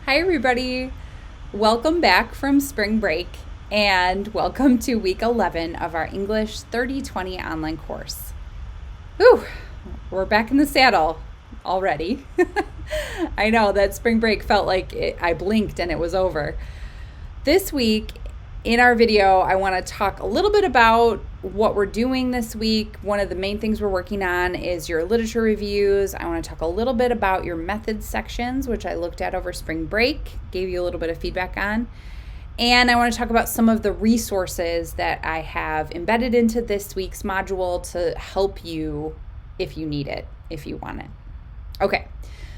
Hi, everybody. Welcome back from spring break and welcome to week 11 of our English 3020 online course. Whew, we're back in the saddle already. I know that spring break felt like I blinked and it was over. This week, in our video, I want to talk a little bit about what we're doing this week. One of the main things we're working on is your literature reviews. I want to talk a little bit about your methods sections, which I looked at over spring break, gave you a little bit of feedback on. And I want to talk about some of the resources that I have embedded into this week's module to help you if you need it, if you want it. Okay,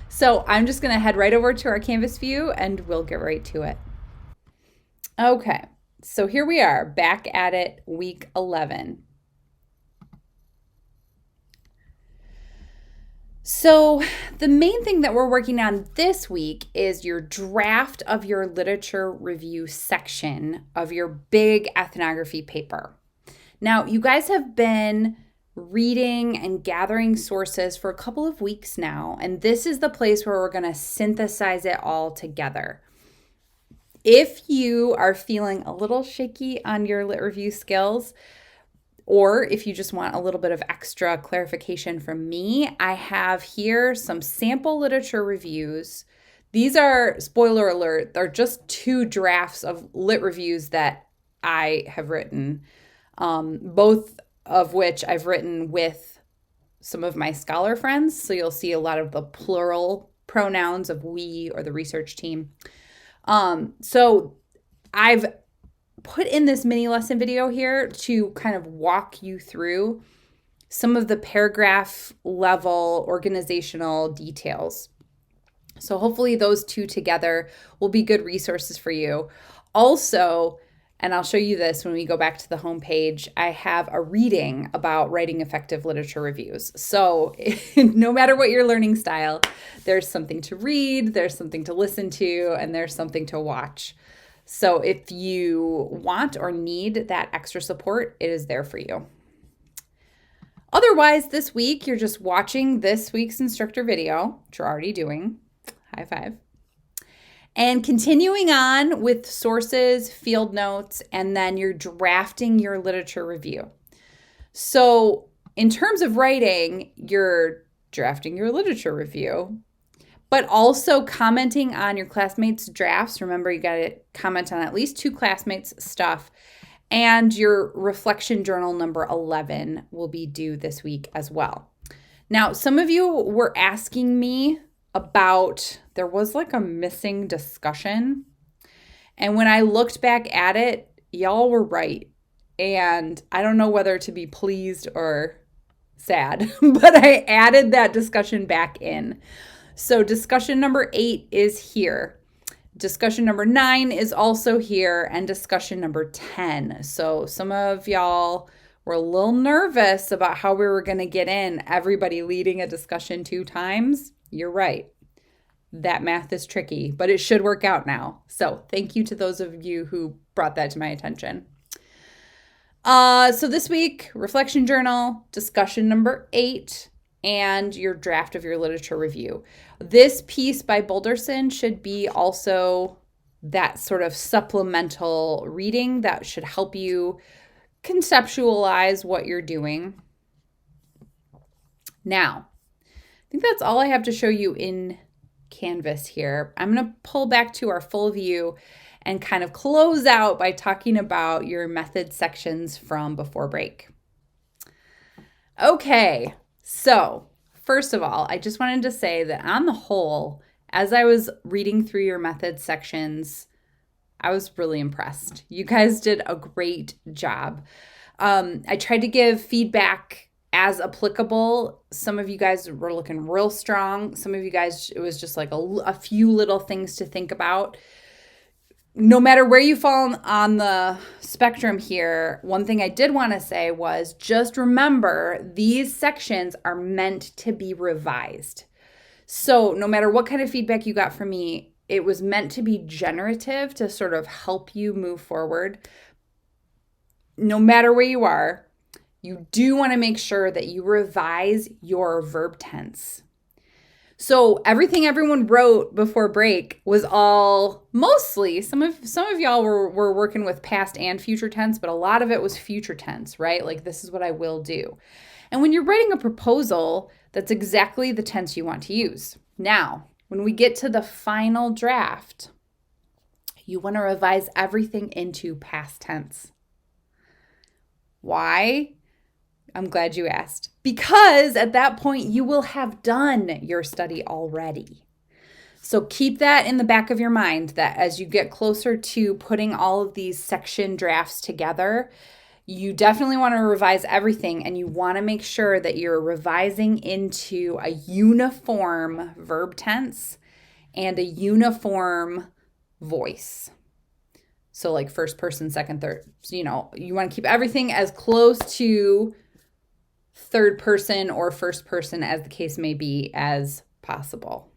so I'm just going to head right over to our Canvas view and we'll get right to it. Okay, so here we are, back at it, week 11. So the main thing that we're working on this week is your draft of your literature review section of your big ethnography paper. Now, you guys have been reading and gathering sources for a couple of weeks now, and this is the place where we're going to synthesize it all together. If you are feeling a little shaky on your lit review skills, or if you just want a little bit of extra clarification from me, I have here some sample literature reviews. These are, spoiler alert, they're just two drafts of lit reviews that I have written, both of which I've written with some of my scholar friends. So you'll see a lot of the plural pronouns of we or the research team. So I've put in this mini lesson video here to kind of walk you through some of the paragraph level organizational details. So hopefully those two together will be good resources for you. Also, and I'll show you this when we go back to the homepage, I have a reading about writing effective literature reviews. So no matter what your learning style, there's something to read, there's something to listen to, and there's something to watch. So if you want or need that extra support, it is there for you. Otherwise, this week, you're just watching this week's instructor video, which you're already doing. High five. And continuing on with sources, field notes, and then you're drafting your literature review. So in terms of writing, you're drafting your literature review, but also commenting on your classmates' drafts. Remember, you got to comment on at least two classmates' stuff. And your reflection journal number 11 will be due this week as well. Now, some of you were asking me about, there was like a missing discussion. And when I looked back at it, y'all were right. And I don't know whether to be pleased or sad, but I added that discussion back in. So discussion number 8 is here. Discussion number 9 is also here, and discussion number 10. So some of y'all were a little nervous about how we were going to get in everybody leading a discussion 2 times. You're right. That math is tricky, but it should work out now. So thank you to those of you who brought that to my attention. So this week, reflection journal, discussion number 8, and your draft of your literature review. This piece by Boulderson should be also that sort of supplemental reading that should help you conceptualize what you're doing. Now, I think that's all I have to show you in Canvas here. I'm going to pull back to our full view and kind of close out by talking about your method sections from before break. Okay, so first of all, I just wanted to say that on the whole, as I was reading through your method sections, I was really impressed. You guys did a great job. I tried to give feedback as applicable. Some of you guys were looking real strong. Some of you guys, it was just like a few little things to think about. No matter where you fall on the spectrum here, one thing I did want to say was just remember these sections are meant to be revised. So no matter what kind of feedback you got from me, it was meant to be generative to sort of help you move forward. No matter where you are, you do want to make sure that you revise your verb tense. So everything everyone wrote before break was all mostly, some of y'all were working with past and future tense, but a lot of it was future tense, right? Like, this is what I will do. And when you're writing a proposal, that's exactly the tense you want to use. Now, when we get to the final draft, you want to revise everything into past tense. Why? I'm glad you asked. Because at that point, you will have done your study already. So keep that in the back of your mind, that as you get closer to putting all of these section drafts together, you definitely want to revise everything, and you want to make sure that you're revising into a uniform verb tense and a uniform voice. So like first person, second, third. So, you want to keep everything as close to third person or first person, as the case may be, as possible.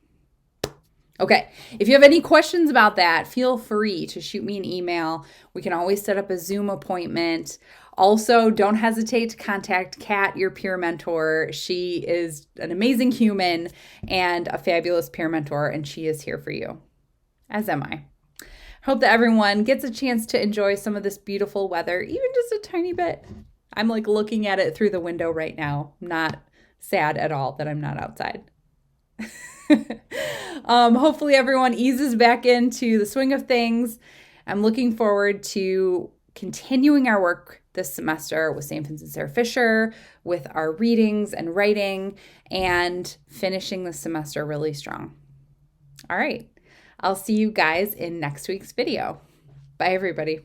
Okay, if you have any questions about that, feel free to shoot me an email. We can always set up a Zoom appointment. Also, don't hesitate to contact Kat, your peer mentor. She is an amazing human and a fabulous peer mentor, and she is here for you, as am I. Hope that everyone gets a chance to enjoy some of this beautiful weather, even just a tiny bit. I'm like looking at it through the window right now. I'm not sad at all that I'm not outside. Hopefully everyone eases back into the swing of things. I'm looking forward to continuing our work this semester with St. Vincent Sarah Fisher, with our readings and writing, and finishing the semester really strong. All right. I'll see you guys in next week's video. Bye, everybody.